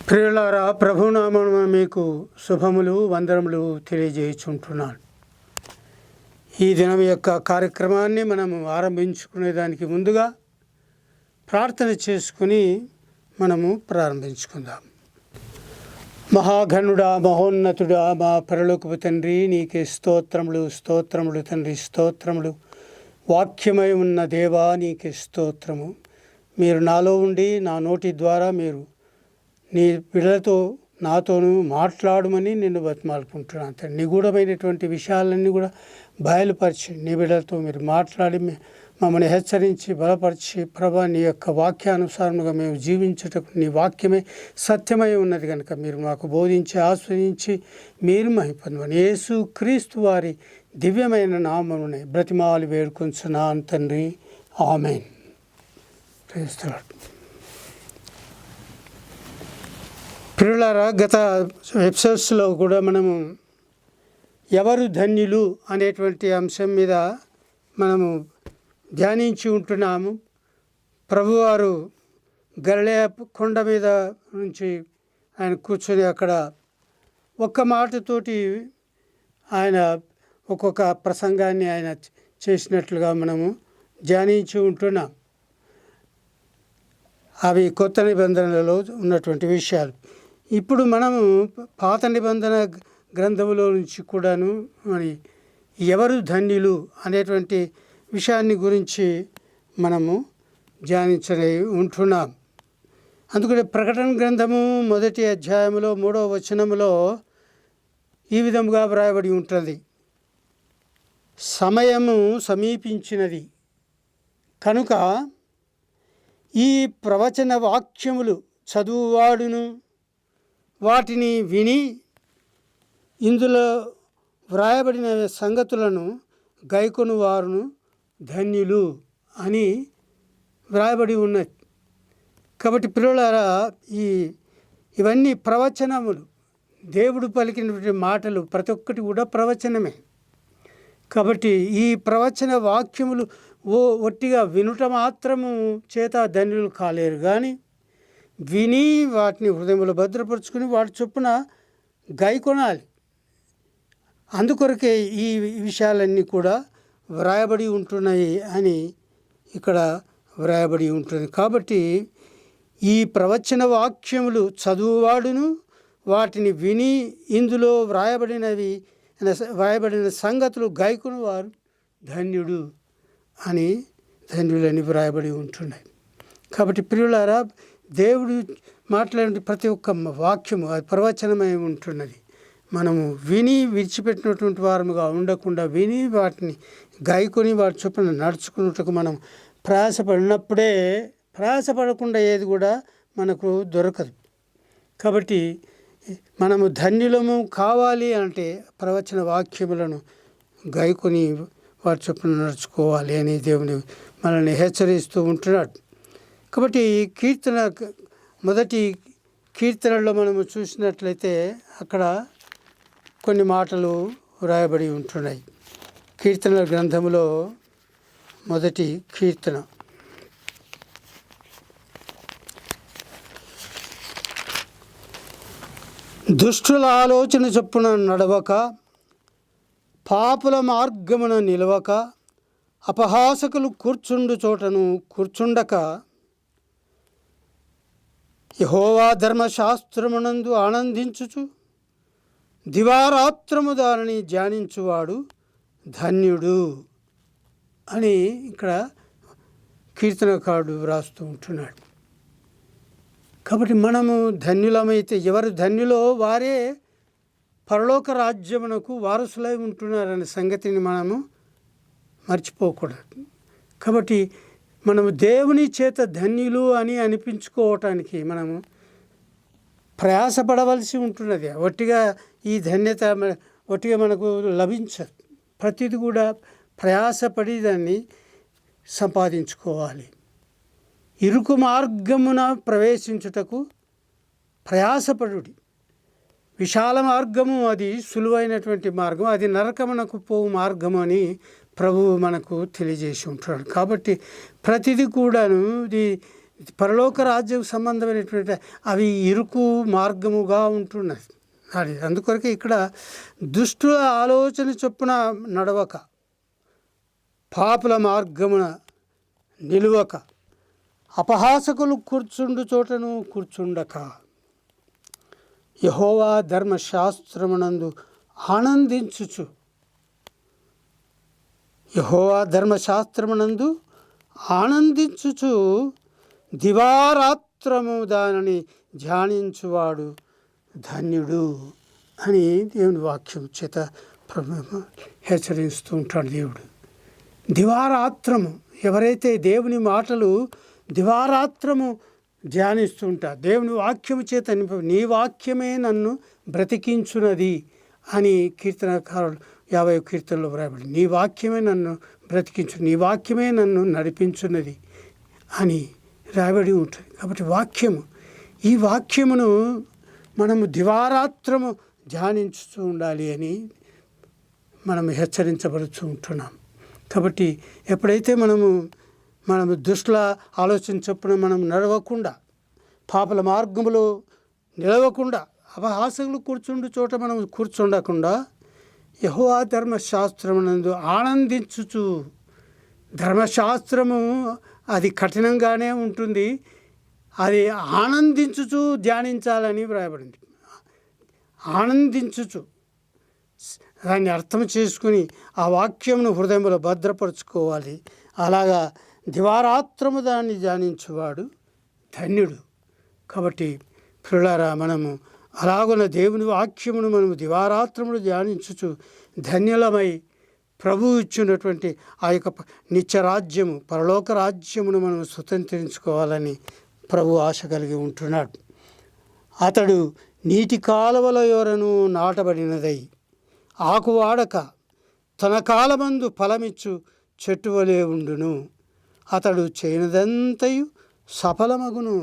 ప్రియులారా, ప్రభునామమున మీకు శుభములు వందనములు తెలియజేయుచుంటున్నాను. ఈ దినం యొక్క కార్యక్రమాన్ని మనము ఆరంభించుకునే దానికి ముందుగా ప్రార్థన చేసుకుని మనము ప్రారంభించుకుందాం. మహాఘనుడా, మహోన్నతుడా, మా పరలోకపు తండ్రి, నీకే స్తోత్రములు స్తోత్రములు తండ్రి, స్తోత్రములు. వాక్యమై ఉన్న దేవా, నీకే స్తోత్రము. మీరు నాలో ఉండి నా నోటి ద్వారా మీరు నీ బిడ్డలతో నాతోనూ మాట్లాడమని నిన్ను బతిమాలుకుంటున్నాను. తండ్రి, నిగూఢమైనటువంటి విషయాలన్నీ కూడా బయలుపరిచి నీ బిడ్డలతో మీరు మాట్లాడి మమ్మల్ని హెచ్చరించి బలపరిచి, ప్రభా, నీ యొక్క వాక్యానుసారముగా మేము జీవించుటకు నీ వాక్యమే సత్యమై ఉన్నది కనుక మీరు మాకు బోధించి ఆస్వాదించి మీరు మహిపొందమని యేసు క్రీస్తు వారి దివ్యమైన నామమునే బ్రతిమాలి వేడుకొంచున్నాను తండ్రి, ఆమేన్. Praise the lord. ప్రియులారా, గత ఎపిసోడ్స్లో కూడా మనము ఎవరు ధన్యులు అనేటువంటి అంశం మీద మనము ధ్యానించి ఉంటున్నాము. ప్రభువారు గలిలయ కొండ మీద నుంచి ఆయన కూర్చొని అక్కడ ఒక్క మాటతోటి ఆయన ఒక్కొక్క ప్రసంగాన్ని ఆయన చేసినట్లుగా మనము ధ్యానించి ఉంటున్నాం. అవి కొత్త నిబంధనలలో ఉన్నటువంటి విషయాలు. ఇప్పుడు మనము పాత నిబంధన గ్రంథములో నుంచి కూడాను మరి ఎవరు ధన్యులు అనేటువంటి విషయాన్ని గురించి మనము ధ్యానించని ఉంటున్నాం. అందుకని ప్రకటన గ్రంథము 1వ అధ్యాయంలో 3వ వచనములో ఈ విధముగా వ్రాయబడి ఉంటుంది: సమయము సమీపించినది కనుక ఈ ప్రవచన వాక్యములు చదువువాడును వాటిని విని ఇందులో వ్రాయబడిన సంగతులను గైకొను వారును ధన్యులు అని వ్రాయబడి ఉన్నది. కాబట్టి ప్రియులారా, ఇవన్నీ ప్రవచనములు. దేవుడు పలికినటువంటి మాటలు ప్రతి ఒక్కటి కూడా ప్రవచనమే. కాబట్టి ఈ ప్రవచన వాక్యములు ఒట్టిగా వినుట మాత్రము చేత ధన్యులు కాలేరు, కానీ విని వాటిని హృదయంలో భద్రపరుచుకుని వాటి చొప్పున గైకొనాలి. అందుకొరకే ఈ విషయాలన్నీ కూడా వ్రాయబడి ఉంటున్నాయి అని ఇక్కడ వ్రాయబడి ఉంటుంది. కాబట్టి ఈ ప్రవచన వాక్యములు చదువువాడును వాటిని విని ఇందులో వ్రాయబడిన సంగతులు గైకొను వారు ధన్యులని వ్రాయబడి ఉంటున్నాయి. కాబట్టి ప్రియులారా, దేవుడు మాట్లాడే ప్రతి ఒక్క వాక్యము అది ప్రవచనమై ఉంటున్నది. మనము విని విడిచిపెట్టినటువంటి వారముగా ఉండకుండా విని వాటిని గైకొని వాటి చొప్పున నడుచుకున్నట్టుకు మనం ప్రయాసపడినప్పుడే, ప్రయాసపడకుండా ఏది కూడా మనకు దొరకదు. కాబట్టి మనము ధన్యులము కావాలి అంటే ప్రవచన వాక్యములను గైకొని వాటి చొప్పున నడుచుకోవాలి అని దేవుని మనల్ని హెచ్చరిస్తూ ఉంటున్నాడు. కాబట్టి మొదటి కీర్తనలో మనము చూసినట్లయితే అక్కడ కొన్ని మాటలు వ్రాయబడి ఉంటున్నాయి. కీర్తనల గ్రంథములో మొదటి కీర్తన దుష్టుల ఆలోచన చొప్పున నడవక, పాపుల మార్గమున నిలవక, అపహాసకులు కూర్చుండు చోటను కూర్చుండక, యెహోవా ధర్మశాస్త్రమునందు ఆనందించుచు దివారాత్రము దానిని ధ్యానించువాడు ధన్యుడు అని ఇక్కడ కీర్తనకారుడు వ్రాస్తూ ఉంటున్నాడు. కాబట్టి మనము ధన్యులమైతే, ఎవరు ధన్యులో వారే పరలోక రాజ్యమునకు వారసులై ఉంటున్నారనే సంగతిని మనము మర్చిపోకూడదు. కాబట్టి మనము దేవుని చేత ధన్యులు అని అనిపించుకోవటానికి మనము ప్రయాసపడవలసి ఉంటున్నది. ఒట్టిగా ఈ ధన్యత ఒట్టిగా మనకు లభించదు. ప్రతిది కూడా ప్రయాసపడి దాన్ని సంపాదించుకోవాలి. ఇరుకు మార్గమున ప్రవేశించుటకు ప్రయాసపడుడి. విశాల మార్గము అది సులువైనటువంటి మార్గం, అది నరకమునకు పోవు మార్గము అని ప్రభువు మనకు తెలియజేసి ఉంటున్నాడు. కాబట్టి ప్రతిదీ కూడాను పరలోక రాజ్యం సంబంధమైనటువంటి అవి ఇరుకు మార్గముగా ఉంటున్నది. అది అందుకొరకే ఇక్కడ దుష్టుల ఆలోచన చొప్పున నడవక, పాపుల మార్గమున నిలువక, అపహాసకులు కూర్చుండు చోటను కూర్చుండక, యెహోవా ధర్మశాస్త్రమునందు ఆనందించుచు, యెహోవా ధర్మశాస్త్రమునందు ఆనందించుచు దివారాత్రము దానిని ధ్యానించువాడు ధన్యుడు అని దేవుని వాక్యం చేత హెచ్చరిస్తూ ఉంటాడు దేవుడు. దివారాత్రము ఎవరైతే దేవుని మాటలు దివారాత్రము ధ్యానిస్తూ ఉంటారు, దేవుని వాక్యము చేత నీ వాక్యమే నన్ను బ్రతికించున్నది అని కీర్తనకారులు 50 కీర్తనలో వ్రాయబడి, నీ వాక్యమే నన్ను బ్రతికించు, నీ వాక్యమే నన్ను నడిపించున్నది అని రాయబడి ఉంటుంది. కాబట్టి వాక్యము, ఈ వాక్యమును మనము దివారాత్రము ధ్యానించుతూ ఉండాలి అని మనము హెచ్చరించబడుతూ ఉంటున్నాం. కాబట్టి ఎప్పుడైతే మనము దుష్టుల ఆలోచన చొప్పున మనం నడవకుండా, పాపల మార్గములో నిలవకుండా, అపహాసకులు కూర్చుండు చోట మనం కూర్చుండకుండా, యెహోవా ధర్మశాస్త్రమునందు ఆనందించుచు, ధర్మశాస్త్రము అది కఠినంగానే ఉంటుంది, అది ఆనందించుచు ధ్యానించాలని వ్రాయబడింది. ఆనందించుచు దాన్ని అర్థం చేసుకుని ఆ వాక్యమును హృదయంలో భద్రపరుచుకోవాలి. అలాగా దివారాత్రము దాన్ని ధ్యానించువాడు ధన్యుడు. కాబట్టి ప్రియులారా, మనము అలాగున్న దేవుని వాక్యమును మనము దివారాత్రములు ధ్యానించుచు ధన్యులమై ప్రభువు ఇచ్చినటువంటి ఆ యొక్క నిత్యరాజ్యము, పరలోక రాజ్యమును మనం స్వతంత్రించుకోవాలని ప్రభు ఆశ కలిగి ఉంటున్నాడు. అతడు నీటి కాలువల యొరను నాటబడినదై ఆకువాడక తన కాలమందు ఫలమిచ్చు చెట్టు వలె ఉండును, అతడు చేయనిదంతయు సఫలమగును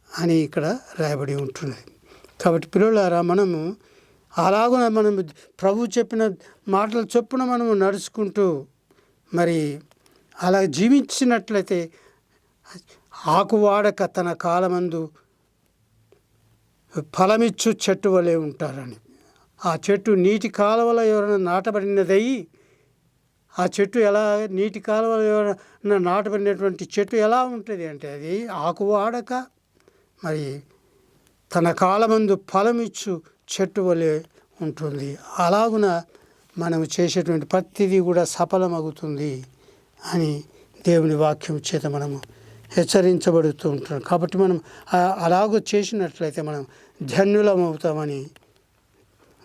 అని ఇక్కడ రాయబడి ఉంటున్నది. కాబట్టి పిల్లలారా, మనము అలాగున మనము ప్రభు చెప్పిన మాటల చొప్పున మనము నడుచుకుంటూ మరి అలా జీవించినట్లయితే ఆకువాడక తన కాలమందు ఫలమిచ్చు చెట్టు వలె ఉంటారని. ఆ చెట్టు నీటి కాలువల ఎవరైనా నాటబడినదై, ఆ చెట్టు ఎలా, నీటి కాలువల ఎవరైనా నాటబడినటువంటి చెట్టు ఎలా ఉంటుంది అంటే అది ఆకువాడక మరి తన కాలమందు ఫలమిచ్చు చెట్టు వలె ఉంటుంది. అలాగున మనము చేసేటువంటి ప్రతిదీ కూడా సఫలమవుతుంది అని దేవుని వాక్యం చేత మనము హెచ్చరించబడుతూ ఉంటున్నాం. కాబట్టి మనం అలాగ చేసినట్లయితే మనం ధన్యులమవుతామని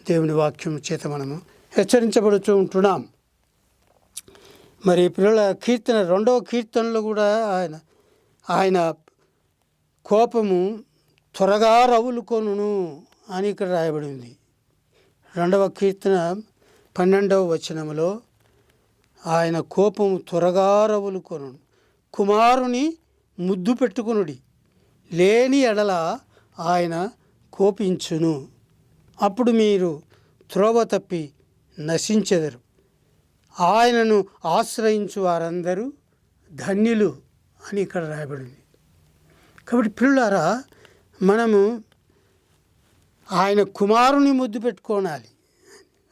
దేవుని వాక్యం చేత మనము హెచ్చరించబడుతూ ఉంటున్నాం. మరి పిల్లల కీర్తన 2వ కీర్తనలో కూడా ఆయన కోపము త్వరగా రవులుకొనును అని ఇక్కడ రాయబడింది. 2వ కీర్తన 12వ వచనములో ఆయన కోపము త్వరగా రవులుకొనును, కుమారుని ముద్దు పెట్టుకొనుడి, లేని ఎడల ఆయన కోపించును, అప్పుడు మీరు త్రోవ తప్పి నశించెదరు, ఆయనను ఆశ్రయించు వారందరూ ధన్యులు అని ఇక్కడ రాయబడింది. కాబట్టి పిల్లారా, మనము ఆయన కుమారుని ముద్దు పెట్టుకోనాలి.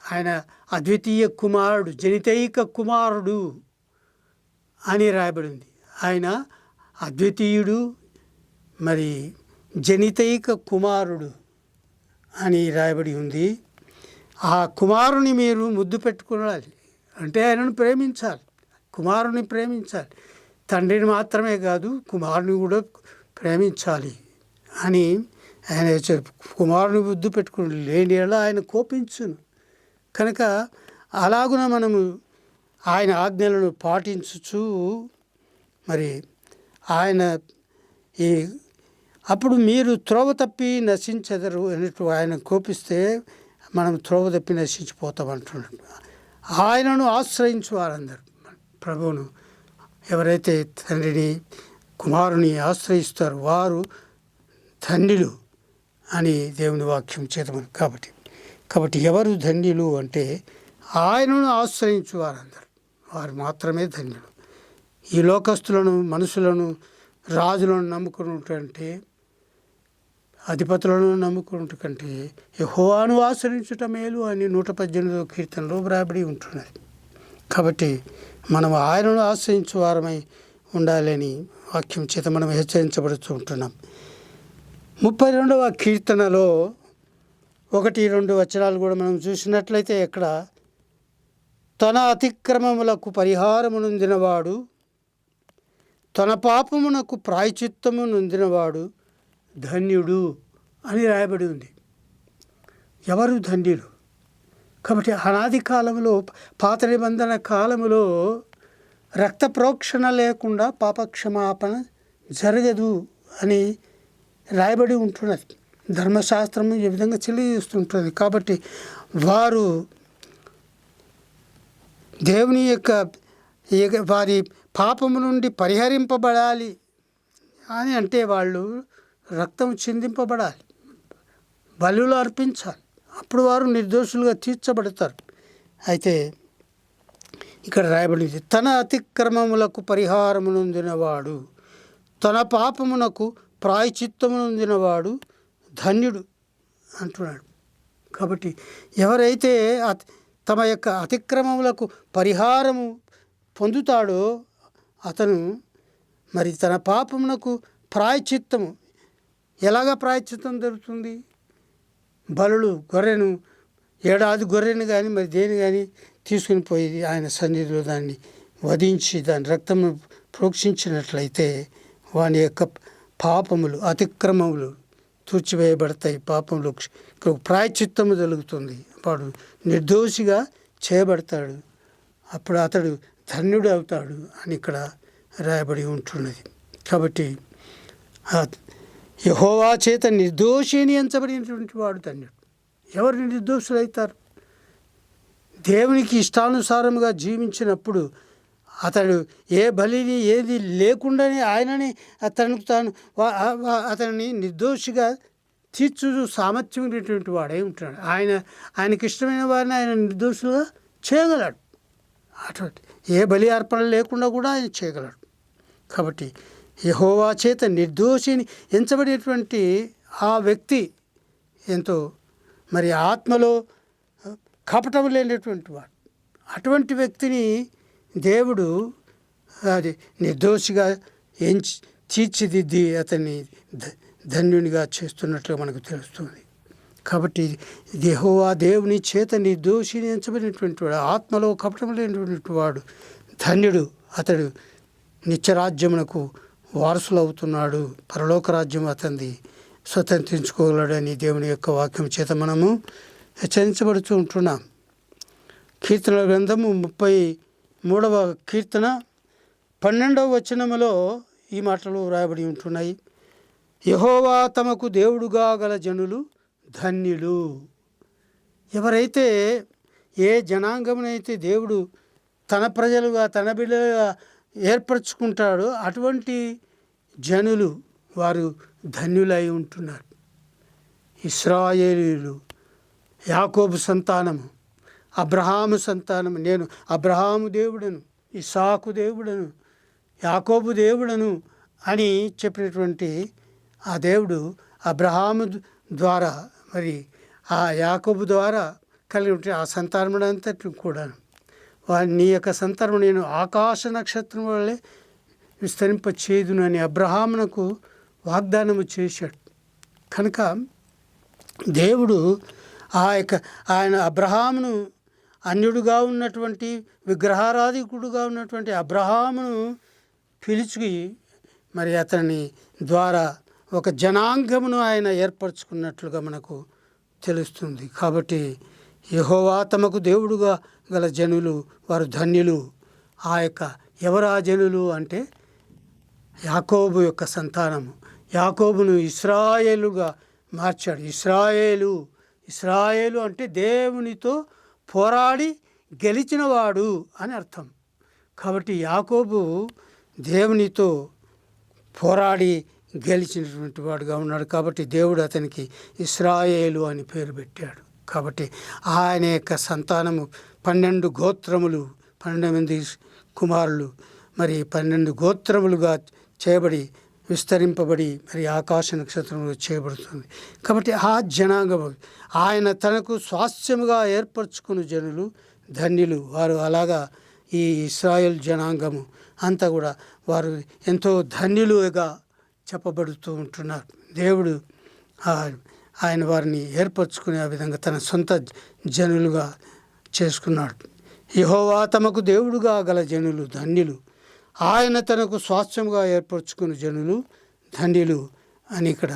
ఆయన అద్వితీయ కుమారుడు, జనితైక కుమారుడు అని రాయబడింది. ఆయన అద్వితీయుడు, మరి జనితైక కుమారుడు అని రాయబడి ఉంది. ఆ కుమారుని మీరు ముద్దు పెట్టుకోవాలి అంటే ఆయనను ప్రేమించాలి, కుమారుని ప్రేమించాలి. తండ్రిని మాత్రమే కాదు, కుమారుని కూడా ప్రేమించాలి అని ఆయన కుమారుని ముద్దు పెట్టుకుని, లేని ఎలా ఆయన కోపించును. కనుక అలాగున మనము ఆయన ఆజ్ఞలను పాటించుచు మరి ఆయన అప్పుడు మీరు త్రోవ తప్పి నశించెదరు అన్నట్టు ఆయన కోపిస్తే మనం త్రోవ తప్పి నశించిపోతామంటున్నాడు. ఆయనను ఆశ్రయించు వారందరూ, ప్రభువును ఎవరైతే తండ్రిని కుమారుని ఆశ్రయిస్తారో వారు ధన్యులు అని దేవుని వాక్యం చేతమని. కాబట్టి ఎవరు ధన్యులు అంటే ఆయనను ఆశ్రయించు వారందరూ, వారు మాత్రమే ధన్యులు. ఈ లోకస్తులను, మనుషులను రాజులను నమ్ముకున్నటంటే, అధిపతులను నమ్ముకున్నట్టు కంటే యెహోవాను ఆశ్రయించుట మేలు అని 118వ కీర్తనలో వ్రాయబడి ఉంటున్నది. కాబట్టి మనం ఆయనను ఆశ్రయించు వారమై ఉండాలని వాక్యం చేత మనం హెచ్చరించబడుతూ ఉంటున్నాం. 32వ కీర్తనలో 1-2 వచనాలు కూడా మనం చూసినట్లయితే, ఇక్కడ తన అతిక్రమములకు పరిహారము నొందినవాడు, తన పాపమునకు ప్రాయశ్చిత్తము నొందినవాడు ధన్యుడు అని రాయబడి ఉంది. ఎవరు ధన్యులు? కాబట్టి అనాది కాలంలో, పాత నిబంధన కాలములో రక్త ప్రోక్షణ లేకుండా పాపక్షమాపణ జరగదు అని రాయబడి ఉంటున్నది. ధర్మశాస్త్రము ఈ విధంగా తెలియజేస్తుంటుంది. కాబట్టి వారు దేవుని యొక్క వారి పాపము నుండి పరిహరింపబడాలి అని అంటే వాళ్ళు రక్తం చిందింపబడాలి, బలులు అర్పించాలి. అప్పుడు వారు నిర్దోషులుగా తీర్చబడతారు. అయితే ఇక్కడ రాయబడింది, తన అతిక్రమములకు పరిహారము నొందినవాడు, తన పాపమునకు ప్రాయశ్చిత్తము నొందినవాడు ధన్యుడు అంటున్నాడు. కాబట్టి ఎవరైతే తమ యొక్క అతిక్రమములకు పరిహారము పొందుతాడో అతను మరి తన పాపమునకు ప్రాయశ్చిత్తము, ఎలాగ ప్రాయశ్చిత్తం జరుగుతుంది? బలులు, గొర్రెను, ఏడాది గొర్రెను కానీ మరి దేని కానీ తీసుకుని పోయి ఆయన సన్నిధిలో దాన్ని వధించి దాని రక్తము ప్రోక్షించినట్లయితే వాని యొక్క పాపములు, అతిక్రమములు తుడిచివేయబడతాయి. పాపములు ప్రాయశ్చిత్తము జరుగుతుంది. వాడు నిర్దోషిగా చేయబడతాడు. అప్పుడు అతడు ధన్యుడు అవుతాడు అని ఇక్కడ రాయబడి ఉంటున్నది. కాబట్టి యెహోవా చేత నిర్దోషి అని ఎంచబడినటువంటి వాడు ధన్యుడు. ఎవరు నిర్దోషులైతారు? దేవునికి ఇష్టానుసారముగా జీవించినప్పుడు అతడు ఏ బలిని ఏది లేకుండానే ఆయనని అతనిని నిర్దోషిగా తీర్చు సామర్థ్యం ఉన్నటువంటి వాడై ఉంటున్నాడు. ఆయనకి ఇష్టమైన వారిని ఆయన నిర్దోషులుగా చేయగలడు. అటువంటి ఏ బలి అర్పణ లేకుండా కూడా ఆయన చేయగలడు. కాబట్టి యెహోవా చేత నిర్దోషిని ఎంచబడేటువంటి ఆ వ్యక్తి ఎంతో మరి ఆత్మలో కపటం లేనటువంటి వాడు. అటువంటి వ్యక్తిని దేవుడు అది నిర్దోషిగా తీర్చిదిద్ది అతన్ని ధన్యునిగా చేస్తున్నట్లు మనకు తెలుస్తుంది. కాబట్టి యెహోవా దేవుని చేత నిర్దోషిని ఎంచబడినటువంటి వాడు, ఆత్మలో కపటం లేనటువంటి వాడు ధన్యుడు. అతడు నిత్యరాజ్యమునకు వారసులు అవుతున్నాడు. పరలోక రాజ్యం అతనిది స్వతంత్రించుకోగలడని దేవుని యొక్క వాక్యం చేత మనము హెచ్చరించబడుతూ ఉంటున్నాం. కీర్తనల గ్రంథము 33వ కీర్తన 12వ వచనములో ఈ మాటలు వ్రాయబడి ఉంటున్నాయి. యెహోవా తమకు దేవుడుగా గల జనులు ధన్యులు. ఎవరైతే ఏ జనాంగమునైతే దేవుడు తన ప్రజలుగా తన బిడ్డలుగా ఏర్పరచుకుంటాడో అటువంటి జనులు వారు ధన్యులై ఉంటున్నారు. ఇశ్రాయేలీయులు, యాకోబు సంతానము, అబ్రహాము సంతానము. నేను అబ్రహాము దేవుడను, ఇస్సాకు దేవుడను, యాకోబు దేవుడను అని చెప్పినటువంటి ఆ దేవుడు అబ్రహాము ద్వారా మరి ఆ యాకోబు ద్వారా కలిగి ఉంటే ఆ సంతానమునంతటి కూడా నీ యొక్క సంతానము నేను ఆకాశ నక్షత్రం వల్లే విస్తరింప చేయుదును అని అబ్రహామునకు వాగ్దానము చేశాడు. కనుక దేవుడు ఆయన అబ్రహామును అన్యుడుగా ఉన్నటువంటి విగ్రహారాధికుడుగా ఉన్నటువంటి అబ్రహామును పిలిచి మరి అతని ద్వారా ఒక జనాంగమును ఆయన ఏర్పరచుకున్నట్లుగా మనకు తెలుస్తుంది. కాబట్టి యెహోవా తమకు దేవుడుగా గల జనులు వారు ధన్యులు. ఆ యొక్క ఎవరు ఆ జనులు అంటే యాకోబు యొక్క సంతానము. యాకోబును ఇశ్రాయేలుగా మార్చాడు. ఇశ్రాయేలు అంటే దేవునితో పోరాడి గెలిచినవాడు అని అర్థం. కాబట్టి యాకోబు దేవునితో పోరాడి గెలిచినటువంటి వాడుగా ఉన్నాడు. కాబట్టి దేవుడు అతనికి ఇశ్రాయేలు అని పేరు పెట్టాడు. కాబట్టి ఆయన యొక్క సంతానము 12 గోత్రములు, 12 మంది కుమారులు మరి 12 గోత్రములుగా చేయబడి విస్తరింపబడి మరి ఆకాశ నక్షత్రంలో చేయబడుతుంది. కాబట్టి ఆ జనాంగము ఆయన తనకు స్వాస్థ్యముగా ఏర్పరచుకున్న జనులు ధన్యులు. వారు అలాగా ఈ ఇశ్రాయేల్ జనాంగము అంతా కూడా వారు ఎంతో ధన్యులుగా చెప్పబడుతూ ఉంటున్నారు. దేవుడు ఆయన వారిని ఏర్పరచుకునే ఆ విధంగా తన సొంత జనులుగా చేసుకున్నాడు. యెహోవా తమకు దేవుడుగా గల జనులు ధన్యులు, ఆయన తనకు స్వాస్థ్యముగా ఏర్పరచుకున్న జనులు ధన్యులు అని ఇక్కడ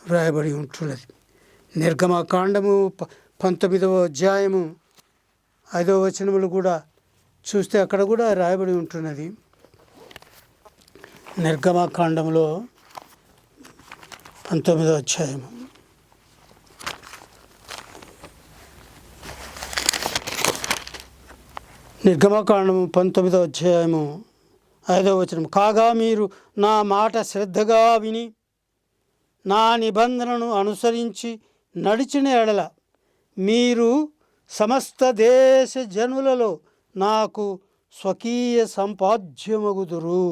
వ్రాయబడి ఉంటున్నది. నిర్గమకాండము 19వ అధ్యాయము 5వ వచనములు కూడా చూస్తే అక్కడ కూడా రాయబడి ఉంటున్నది. నిర్గమకాండంలో 19వ అధ్యాయము నిర్గమకాండము 19వ అధ్యాయము 5వ వచనం, కాగా మీరు నా మాట శ్రద్ధగా విని నా నిబంధనను అనుసరించి నడిచిన ఎడల మీరు సమస్త దేశ జనులలో నాకు స్వకీయ సంపాద్యమగుదురు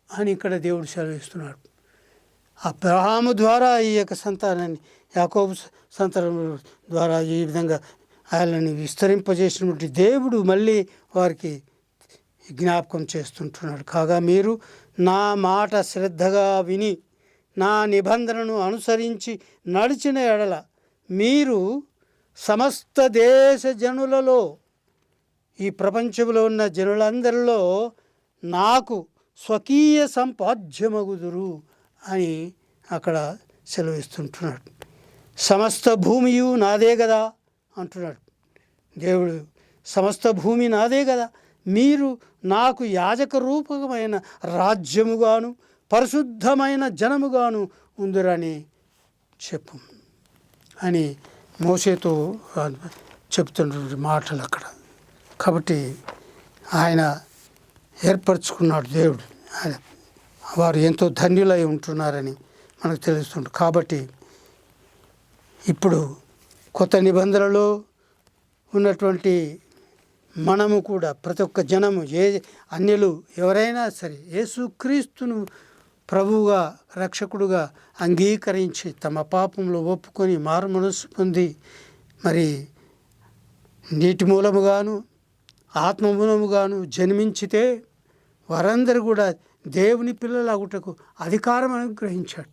అని ఇక్కడ దేవుడు సెలవిస్తున్నాడు. అబ్రహాము ద్వారా ఈ యొక్క సంతానాన్ని, యాకోబు సంతానం ద్వారా ఈ విధంగా ఆయనని విస్తరింపజేసినటువంటి దేవుడు మళ్ళీ వారికి జ్ఞాపకం చేస్తుంటున్నాడు. కాగా మీరు నా మాట శ్రద్ధగా విని నా నిబంధనను అనుసరించి నడిచిన ఎడల మీరు సమస్త దేశ జనులలో, ఈ ప్రపంచంలో ఉన్న జనులందరిలో నాకు స్వకీయ సంపాద్యమగుదురు అని అక్కడ సెలవిస్తుంటున్నాడు. సమస్త భూమియు నాదే కదా అంటున్నాడు దేవుడు. సమస్త భూమి నాదే కదా, మీరు నాకు యాజక రూపకమైన రాజ్యముగాను పరిశుద్ధమైన జనముగాను ఉందిరని చెప్పు అని మోషేతో చెప్తున్న మాటలు అక్కడ. కాబట్టి ఆయన ఏర్పరచుకున్నాడు దేవుడు. వారు ఎంతో ధన్యులై ఉంటున్నారని మనకు తెలుస్తుంది. కాబట్టి ఇప్పుడు కొత్త నిబంధనలో ఉన్నటువంటి మనము కూడా ప్రతి ఒక్క జనము, అన్యులు ఎవరైనా సరే యేసుక్రీస్తును ప్రభువుగా రక్షకుడుగా అంగీకరించి తమ పాపంలో ఒప్పుకొని మారు మనస్సు పొంది మరి నీటి మూలముగాను ఆత్మ మూలముగాను జన్మించితే వారందరూ కూడా దేవుని పిల్లలగుటకు అధికారం అనుగ్రహించాడు.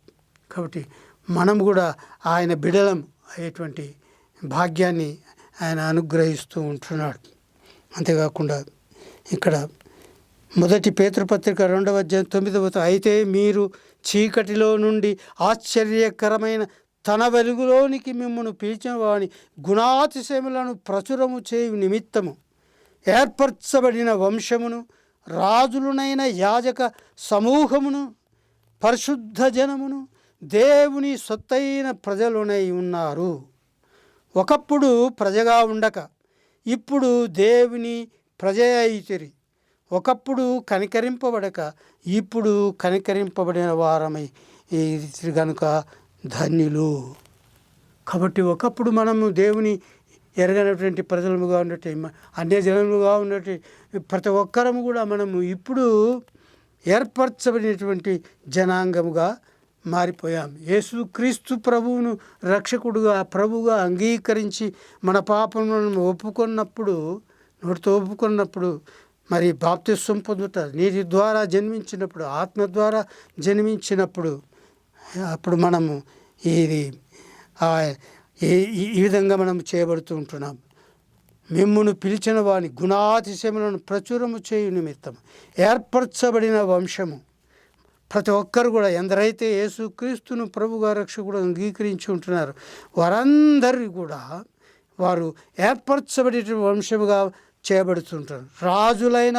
కాబట్టి మనం కూడా ఆయన బిడలం అయ్యేటువంటి భాగ్యాన్ని ఆయన అనుగ్రహిస్తూ ఉంటున్నాడు. అంతేకాకుండా ఇక్కడ 1 పేతురుపత్రిక 2వ అధ్యాయం 9వ వచనం, అయితే మీరు చీకటిలో నుండి ఆశ్చర్యకరమైన తన వెలుగులోనికి మిమ్మల్ని పిలిచిన వాని గుణాతిశయములను ప్రచురము చేయు నిమిత్తము ఏర్పరచబడిన వంశమును, రాజులునైన యాజక సమూహమును, పరిశుద్ధ జనమును, దేవుని సొత్తైన ప్రజలునై ఉన్నారు. ఒకప్పుడు ప్రజగా ఉండక ఇప్పుడు దేవుని ప్రజ అయితిరి. ఒకప్పుడు కనికరింపబడక ఇప్పుడు కనికరింపబడిన వారమై కనుక ధన్యులు. కాబట్టి ఒకప్పుడు మనము దేవుని ఎరగనటువంటి ప్రజలుగా ఉన్నట్టు, అన్యజనములుగా ఉన్నట్టు ప్రతి ఒక్కరము కూడా మనము ఇప్పుడు ఏర్పరచబడినటువంటి జనాంగముగా మారిపోయాం. యేసుక్రీస్తు ప్రభువును రక్షకుడుగా ప్రభువుగా అంగీకరించి మన పాపములను ఒప్పుకున్నప్పుడు, నోటితో ఒప్పుకున్నప్పుడు, మరి బాప్తిస్వం పొందుట, నీటి ద్వారా జన్మించినప్పుడు, ఆత్మ ద్వారా జన్మించినప్పుడు, అప్పుడు మనము ఈ విధంగా మనం చేయబడుతూ ఉంటున్నాం. మిమ్మును పిలిచిన వాని గుణాతిశయములను ప్రచురము చేయు నిమిత్తం ఏర్పరచబడిన వంశము. ప్రతి ఒక్కరు కూడా ఎందరైతే యేసుక్రీస్తును ప్రభుగా రక్షకుడు అంగీకరించి ఉంటున్నారు వారందరూ కూడా వారు ఏర్పరచబడే వంశముగా చేయబడుతుంటారు. రాజులైన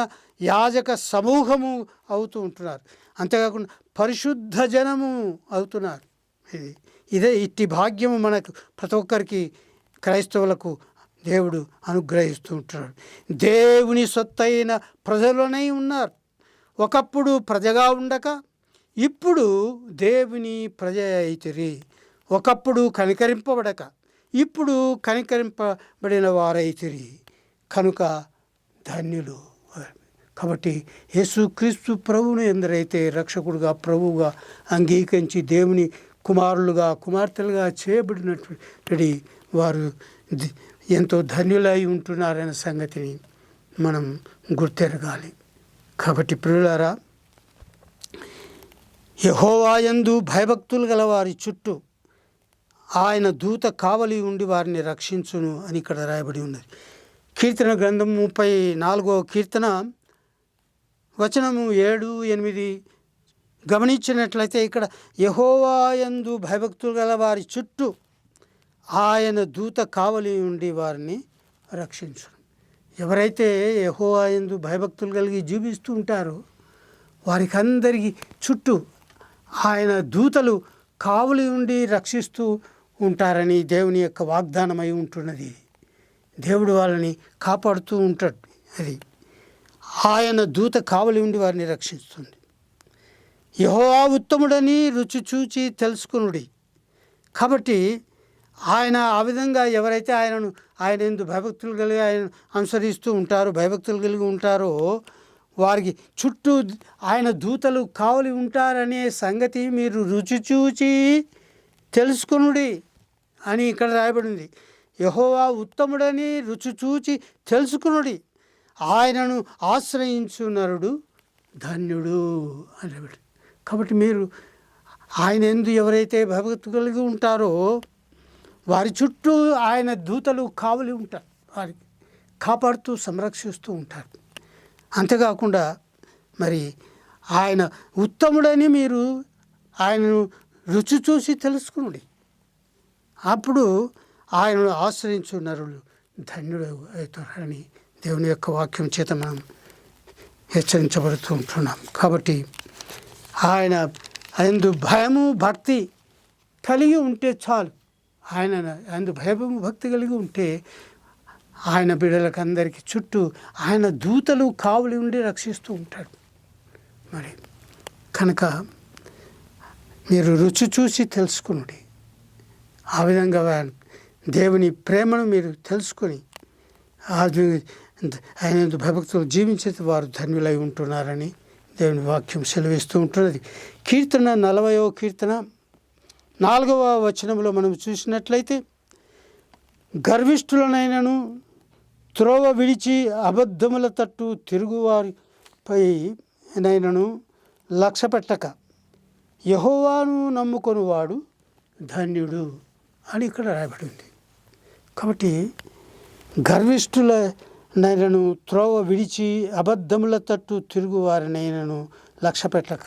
యాజక సమూహము అవుతూ ఉంటున్నారు. అంతేకాకుండా పరిశుద్ధ జనము అవుతున్నారు. ఇదే ఇట్టి భాగ్యము మనకు ప్రతి ఒక్కరికి క్రైస్తవులకు దేవుడు అనుగ్రహిస్తూ ఉంటున్నాడు. దేవుని సొత్తైన ప్రజలనై ఉన్నారు. ఒకప్పుడు ప్రజగా ఉండక ఇప్పుడు దేవుని ప్రజ అయితిరి. ఒకప్పుడు కనికరింపబడక ఇప్పుడు కనికరింపబడిన వారైతిరి కనుక ధన్యులు. కాబట్టి యేసుక్రీస్తు ప్రభువును ఎందరైతే రక్షకుడుగా ప్రభువుగా అంగీకరించి దేవుని కుమారులుగా కుమార్తెలుగా చేయబడినటువంటి వారు ఎంతో ధన్యులై ఉంటున్నారనే సంగతిని మనం గుర్తెరగాలి. కాబట్టి ప్రియులారా, యెహోవా యందు భయభక్తులు గల వారి చుట్టూ ఆయన దూత కావలి ఉండి వారిని రక్షించును అని ఇక్కడ రాయబడి ఉన్నది. కీర్తన గ్రంథం 34వ కీర్తన వచనము 7, 8 గమనించినట్లయితే ఇక్కడ యెహోవా యందు భయభక్తులు గల వారి చుట్టూ ఆయన దూత కావలి ఉండి వారిని రక్షించును. ఎవరైతే యెహోవా యందు భయభక్తులు కలిగి జీవిస్తూ ఉంటారో వారికి అందరికీ చుట్టూ ఆయన దూతలు కావలి ఉండి రక్షిస్తూ ఉంటారని దేవుని యొక్క వాగ్దానమై ఉంటున్నది. దేవుడు వాళ్ళని కాపాడుతూ ఉంటాడు. అది ఆయన దూత కావలి ఉండి వారిని రక్షిస్తుంది. యెహోవా ఉత్తముడని రుచి చూచి తెలుసుకునుడి. కాబట్టి ఆయన ఆ విధంగా ఎవరైతే ఆయన యందు భయభక్తులు కలిగి ఆయన అనుసరిస్తూ ఉంటారో, భయభక్తులు కలిగి ఉంటారో వారికి చుట్టూ ఆయన దూతలు కావలి ఉంటారనే సంగతి మీరు రుచి చూచి తెలుసుకునుడి అని ఇక్కడ రాయబడింది. యెహోవా ఉత్తముడని రుచి చూచి తెలుసుకునుడి, ఆయనను ఆశ్రయించు నరుడు ధన్యుడు అని రాయబడింది. కాబట్టి మీరు ఆయన యందు ఎవరైతే భయభక్తి కలిగి ఉంటారో వారి చుట్టూ ఆయన దూతలు కావలి ఉంటారు, వారికి కాపాడుతూ సంరక్షిస్తూ ఉంటారు. అంతేకాకుండా మరి ఆయన ఉత్తముడని మీరు ఆయనను రుచి చూసి తెలుసుకునుడి, అప్పుడు ఆయనను ఆశ్రయించు నరులు ధన్యుడు అవుతారని దేవుని యొక్క వాక్యం చేత మనం హెచ్చరించబడుతూ ఉంటున్నాం. కాబట్టి ఆయన యందు భయము భక్తి కలిగి ఉంటే చాలు. ఆయన యందు భయము భక్తి కలిగి ఉంటే ఆయన బిడ్డలకు అందరికీ చుట్టూ ఆయన దూతలు కావలి ఉండి రక్షిస్తూ ఉంటాడు. మరి కనుక మీరు రుచి చూసి తెలుసుకునుడి. ఆ విధంగా దేవుని ప్రేమను మీరు తెలుసుకొని ఆయన భయభక్తులు జీవించే వారు ధన్యులై ఉంటున్నారని దేవుని వాక్యం సెలవిస్తూ ఉంటున్నది. కీర్తన 40వ కీర్తన 4వ వచనంలో మనం చూసినట్లయితే, గర్విష్ఠులనైనను త్రోవ విడిచి అబద్ధముల తట్టు తిరుగువారిపై నైనను లక్ష్యపెట్టక యెహోవాను నమ్ముకొనువాడు ధన్యుడు అని ఇక్కడ రాయబడింది. కాబట్టి గర్విష్ఠులనైనను త్రోవ విడిచి అబద్ధముల తట్టు తిరుగువారినైనను లక్ష్యపెట్టక,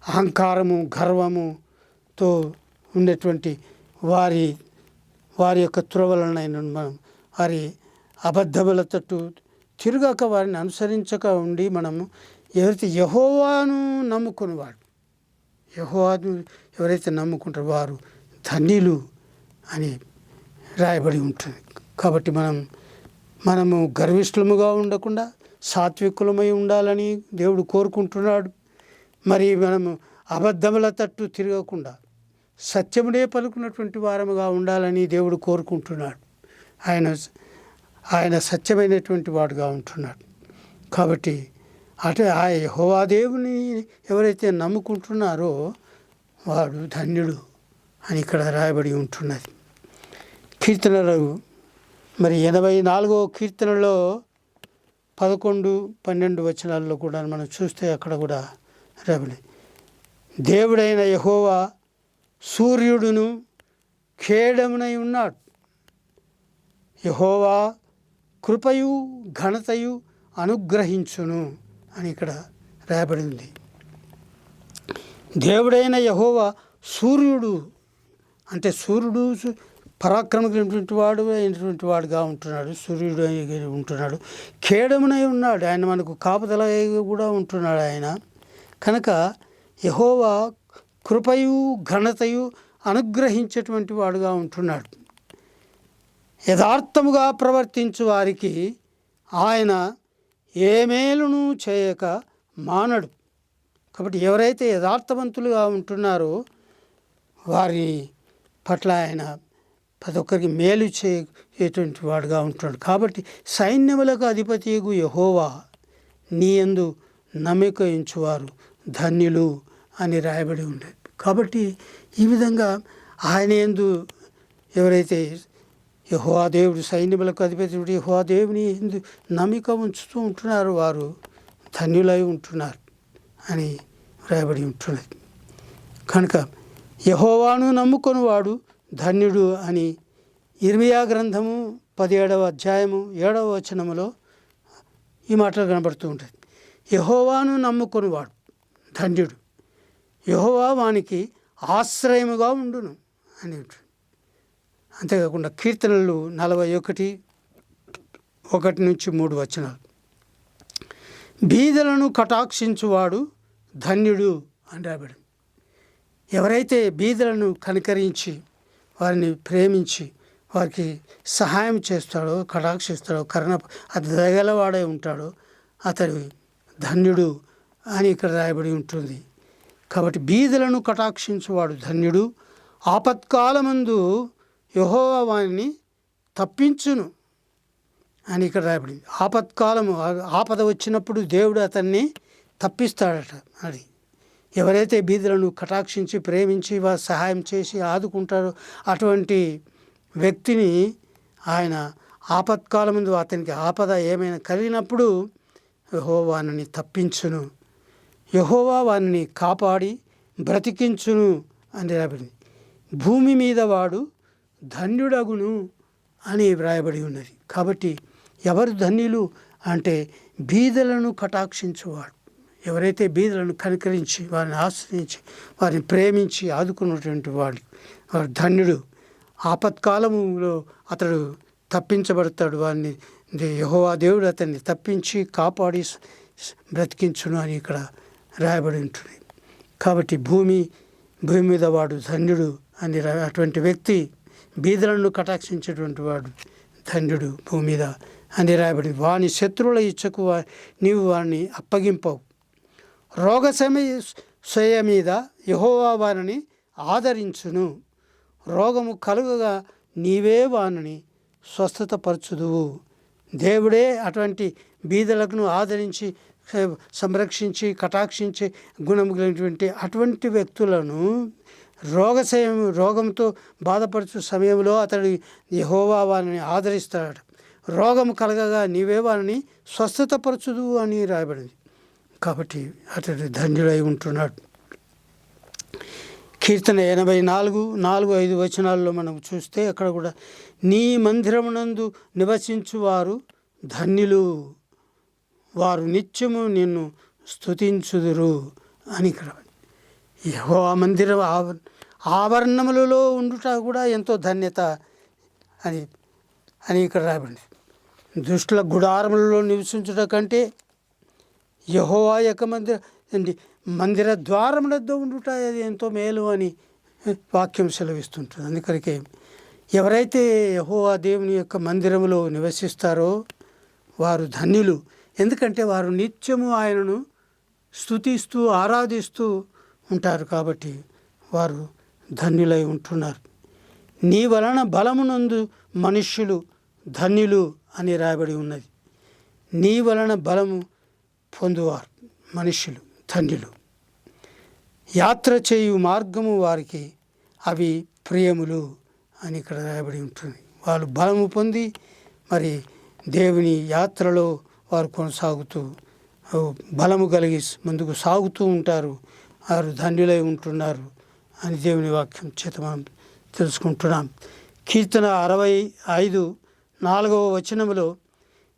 అహంకారము గర్వముతో ఉండేటువంటి వారి యొక్క త్రోవలనైనా మనం వారి అబద్ధముల తట్టు తిరగక వారిని అనుసరించక ఉండి మనము ఎవరైతే యెహోవాను నమ్ముకునేవాడు, యెహోవాను ఎవరైతే నమ్ముకుంటారో వారు ధన్యులు అని రాయబడి ఉంటుంది. కాబట్టి మనము గర్విష్ఠులముగా ఉండకుండా సాత్వికులమై ఉండాలని దేవుడు కోరుకుంటున్నాడు. మరి మనము అబద్ధముల తట్టు తిరగకుండా సత్యమునే పలుకున్నటువంటి వారముగా ఉండాలని దేవుడు కోరుకుంటున్నాడు. ఆయన సత్యమైనటువంటి వాడుగా ఉంటున్నాడు. కాబట్టి ఆ యెహోవా దేవుని ఎవరైతే నమ్ముకుంటున్నారో వాడు ధన్యుడు అని ఇక్కడ రాయబడి ఉంటున్నది. కీర్తనలు మరి 84వ కీర్తనలో 11, 12 వచనాల్లో కూడా మనం చూస్తే అక్కడ కూడా రాయబడి, దేవుడైన యెహోవా సూర్యుడును ఖేడమునై ఉన్నాడు, యెహోవా కృపయు ఘనతయు అనుగ్రహించును అని ఇక్కడ రాయబడింది. దేవుడైన యెహోవా సూర్యుడు అంటే సూర్యుడు పరాక్రమమైనటువంటి అయినటువంటి వాడుగా ఉంటున్నాడు, సూర్యుడు ఉంటున్నాడు, ఖేడమునై ఉన్నాడు, ఆయన మనకు కాపుదల కూడా ఉంటున్నాడు ఆయన. కనుక యెహోవా కృపయు ఘనతయు అనుగ్రహించేటువంటి వాడుగా ఉంటున్నాడు. యథార్థముగా ప్రవర్తించు వారికి ఆయన ఏ మేలును చేయక మానడు. కాబట్టి ఎవరైతే యథార్థవంతులుగా ఉంటున్నారో వారి పట్ల ఆయన ప్రతి ఒక్కరికి మేలు చేసేటువంటి వాడుగా ఉంటున్నాడు. కాబట్టి సైన్యములకు అధిపతియగు యెహోవా నీ యందు నమ్మిక ఉంచువారు ధన్యులు అని రాయబడి ఉండేది. కాబట్టి ఈ విధంగా ఆయన యందు ఎవరైతే యెహోవా దేవుడు సైన్యములకు అధిపతి యెహోవా దేవుని యందు నమ్మిక ఉంచుతూ ఉంటున్నారు వారు ధన్యులై ఉంటున్నారు అని రాయబడి ఉంటున్నది. కనుక యెహోవాను నమ్ముకొనివాడు ధన్యుడు అని ఇర్మియా గ్రంథము 17వ అధ్యాయము 7వ వచనములో ఈ మాటలు కనబడుతూ ఉంటుంది. యెహోవాను నమ్ముకొనివాడు ధన్యుడు, యెహోవా వానికి ఆశ్రయముగా ఉండును అని ఉంటుంది. అంతేకాకుండా కీర్తనలు 41:1-3 వచనాలు, బీదలను కటాక్షించువాడు ధన్యుడు అని రాబడి. ఎవరైతే బీదలను కనికరించి వారిని ప్రేమించి వారికి సహాయం చేస్తాడో కటాక్షిస్తాడో అది దయగలవాడై ఉంటాడో అతడు ధన్యుడు అని ఇక్కడ రాయబడి ఉంటుంది. కాబట్టి బీదలను కటాక్షించువాడు ధన్యుడు, ఆపత్కాలమందు యెహోవా వారిని తప్పించును అని ఇక్కడ రాయబడింది. ఆపద వచ్చినప్పుడు దేవుడు అతన్ని తప్పిస్తాడట. అది ఎవరైతే బీదలను కటాక్షించి ప్రేమించి వారు సహాయం చేసి ఆదుకుంటారో అటువంటి వ్యక్తిని ఆయన ఆపత్కాలమందు అతనికి ఆపద ఏమైనా కలిగినప్పుడు యెహోవా వారిని తప్పించును, యెహోవా వారిని కాపాడి బ్రతికించును అని రాయబడింది. భూమి మీద వాడు ధన్యుడగును అని వ్రాయబడి ఉన్నది. కాబట్టి ఎవరు ధన్యులు అంటే బీదలను కటాక్షించువాడు. ఎవరైతే బీదలను కనికరించి వారిని ఆశ్రయించి వారిని ప్రేమించి ఆదుకున్నటువంటి వాడు ధన్యుడు. ఆపత్కాలంలో అతడు తప్పించబడతాడు. వారిని యెహోవా దేవుడు అతన్ని తప్పించి కాపాడి బ్రతికించును అని ఇక్కడ రాయబడి ఉంటుంది. కాబట్టి భూమి మీద వాడు ధన్యుడు అని అటువంటి వ్యక్తి బీదలను కటాక్షించేటువంటి వాడు ధన్యుడు భూమి మీద అని రాయబడి. వాని శత్రువుల ఇచ్చకు నీవు వారిని అప్పగింపవు. రోగ సమయ మీద యెహోవా వారిని ఆదరించును, రోగము కలుగగా నీవే వారిని స్వస్థతపరచుదువు. దేవుడే అటువంటి బీదలను ఆదరించి సంరక్షించి కటాక్షించి గుణము కలిగినటువంటి అటువంటి వ్యక్తులను రోగంతో బాధపడుచు సమయంలో అతడు యెహోవా వారిని ఆదరిస్తాడు. రోగము కలగగా నీవే వారిని స్వస్థతపరచుదు అని రాయబడింది. కాబట్టి అతడు ధన్యుడై ఉంటున్నాడు. కీర్తన 84:4-5 వచనాల్లో మనం చూస్తే అక్కడ కూడా నీ మందిరమునందు నివసించువారు ధన్యులు, వారు నిత్యము నిన్ను స్తుతించుదురు అని ఇక్కడ. యెహోవా మందిరం ఆవరణములలో ఉండుట కూడా ఎంతో ధన్యత అని ఇక్కడ రాయబడింది. దుష్టుల గుడారములలో నివసించుట కంటే యెహోవా యొక్క మందిర ద్వారములతో ఉండుట అది ఎంతో మేలు అని వాక్యం సెలవిస్తుంటుంది. అందుకనికే ఎవరైతే యెహోవా దేవుని యొక్క మందిరములో నివసిస్తారో వారు ధన్యులు. ఎందుకంటే వారు నిత్యము ఆయనను స్తుతిస్తూ ఆరాధిస్తూ ఉంటారు. కాబట్టి వారు ధన్యులై ఉంటున్నారు. నీ వలన బలమునందు మనుష్యులు ధన్యులు అని రాయబడి ఉన్నది. నీ వలన బలము పొందువారు మనుష్యులు ధన్యులు. యాత్ర చేయు మార్గము వారికి అవి ప్రియములు అని ఇక్కడ రాయబడి ఉంటుంది. వాళ్ళు బలము పొంది మరి దేవుని యాత్రలో వారు కొనసాగుతూ బలము కలిగి ముందుకు సాగుతూ ఉంటారు. వారు ధన్యులై ఉంటున్నారు అని దేవుని వాక్యం చేత మనం తెలుసుకుంటున్నాం. కీర్తన 65:4 వచనములో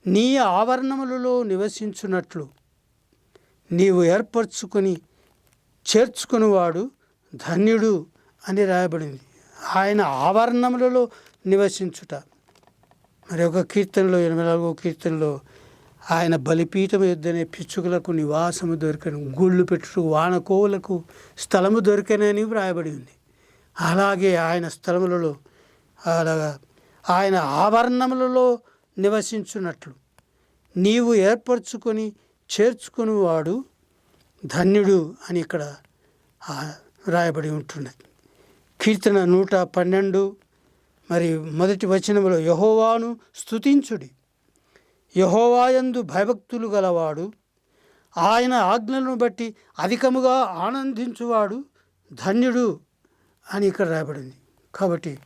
నీ ఆవరణములలో నివసించున్నట్లు నీవు ఏర్పరచుకొని చేర్చుకునివాడు ధన్యుడు అని రాయబడింది. ఆయన ఆవరణములలో నివసించుట. మరి ఒక కీర్తనలో 84వ కీర్తనలో ఆయన బలిపీఠం యొద్దనే పిచ్చుకలకు నివాసము దొరికను, గుళ్ళు పెట్టుటకు వానకోవులకు స్థలము దొరికనని వ్రాయబడి ఉంది. అలాగే ఆయన స్థలములలో అలాగా ఆయన ఆవరణములలో నివసించున్నట్లు నీవు ఏర్పరచుకొని చేర్చుకునివాడు ధన్యుడు అని ఇక్కడ రాయబడి ఉంటున్నది. కీర్తన 112 మరి 1 వచనములో యెహోవాను స్తుతించుడి, యెహోవా యందు భయభక్తులు గలవాడు ఆయన ఆజ్ఞలను బట్టి అధికముగా ఆనందించువాడు ధన్యుడు అని ఇక్కడ రాయబడింది. కాబట్టి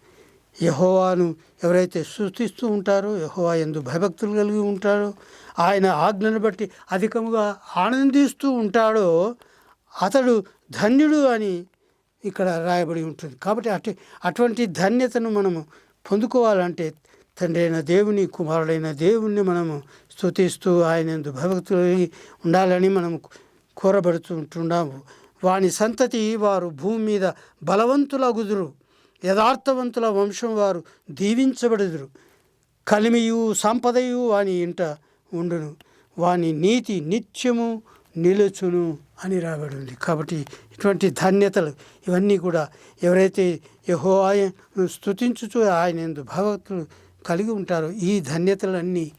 యెహోవాను ఎవరైతే స్తుతిస్తూ ఉంటారో, యెహోవా యందు భయభక్తులు కలిగి ఉంటారో, ఆయన ఆజ్ఞను బట్టి అధికముగా ఆనందిస్తూ ఉంటాడో అతడు ధన్యుడు అని ఇక్కడ రాయబడి ఉంటుంది. కాబట్టి అటువంటి ధన్యతను మనము పొందుకోవాలంటే తండ్రి అయిన దేవుని, కుమారుడైన దేవుణ్ణి మనము స్తుతిస్తూ ఆయన యందు భయభక్తులు కలిగి ఉండాలని మనము కోరబడుతుంటున్నాము. వాని సంతతి వారు భూమి మీద బలవంతులగుదురు, యథార్థవంతుల వంశం వారు దీవించబడుదురు. కలిమియు సంపదయు వాని ఇంట ఉండును, వాని నీతి నిత్యము నిలుచును అని రాబడింది. కాబట్టి ఇటువంటి ధన్యతలు ఇవన్నీ కూడా ఎవరైతే యెహోవాను స్తుతించుచు ఆయన యందు భయభక్తులు కలిగి ఉంటారో ఈ ధన్యతలన్నీ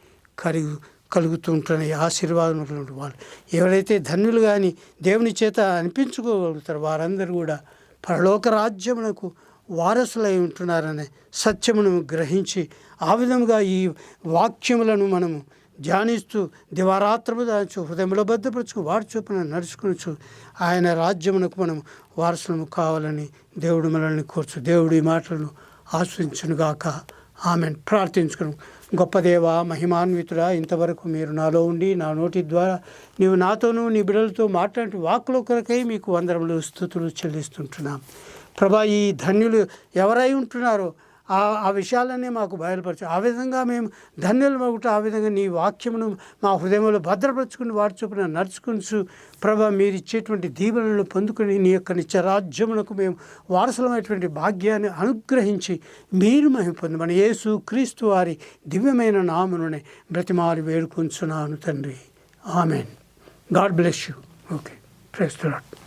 కలుగుతూ ఉంటున్నాయి. ఆశీర్వాదములు వాళ్ళు ఎవరైతే ధన్యులు కానీ దేవుని చేత అనిపించుకోగలుగుతారో వారందరూ కూడా పరలోక రాజ్యమునకు వారసులై ఉంటున్నారనే సత్యమును గ్రహించి ఆ విధముగా ఈ వాక్యములను మనము ధ్యానిస్తూ దివారాత్రము దాచు హృదయంలో భద్రపరచుకు వారి చొప్పున నడుచుకునొచ్చు ఆయన రాజ్యమునకు మనం వారసులము కావాలని దేవుడు మనల్ని కోర్చు. దేవుడి మాటలను ఆస్వాదించునుగాక. ఆమెన్. ప్రార్థించుకును. గొప్ప దేవ, మహిమాన్వితుడా, ఇంతవరకు మీరు నాలో ఉండి నా నోటి ద్వారా నీవు నాతోనూ నీ బిడ్డలతో మాట్లాడి వాక్కుల కొరకై మీకు వందనములు స్తుతులు చెల్లిస్తుంటున్నాం. ప్రభా, ఈ ధన్యులు ఎవరై ఉంటున్నారో ఆ విషయాలన్నీ మాకు బయలుపరచు. ఆ విధంగా మేము ధన్యులు మగుట, ఆ విధంగా నీ వాక్యమును మా హృదయంలో భద్రపరుచుకుని వారి చొప్పున నడుచుకుంటూ ప్రభా మీరు ఇచ్చేటువంటి దీవెనలను పొందుకొని నీ యొక్క నిత్యరాజ్యమునకు మేము వారసులమైనటువంటి భాగ్యాన్ని అనుగ్రహించి మీరు మహిమ పొందమని యేసు క్రీస్తు వారి దివ్యమైన నామమునే బ్రతిమాలి వేడుకొంచున్నాను తండ్రి. Amen. God bless you. Okay, praise the lord.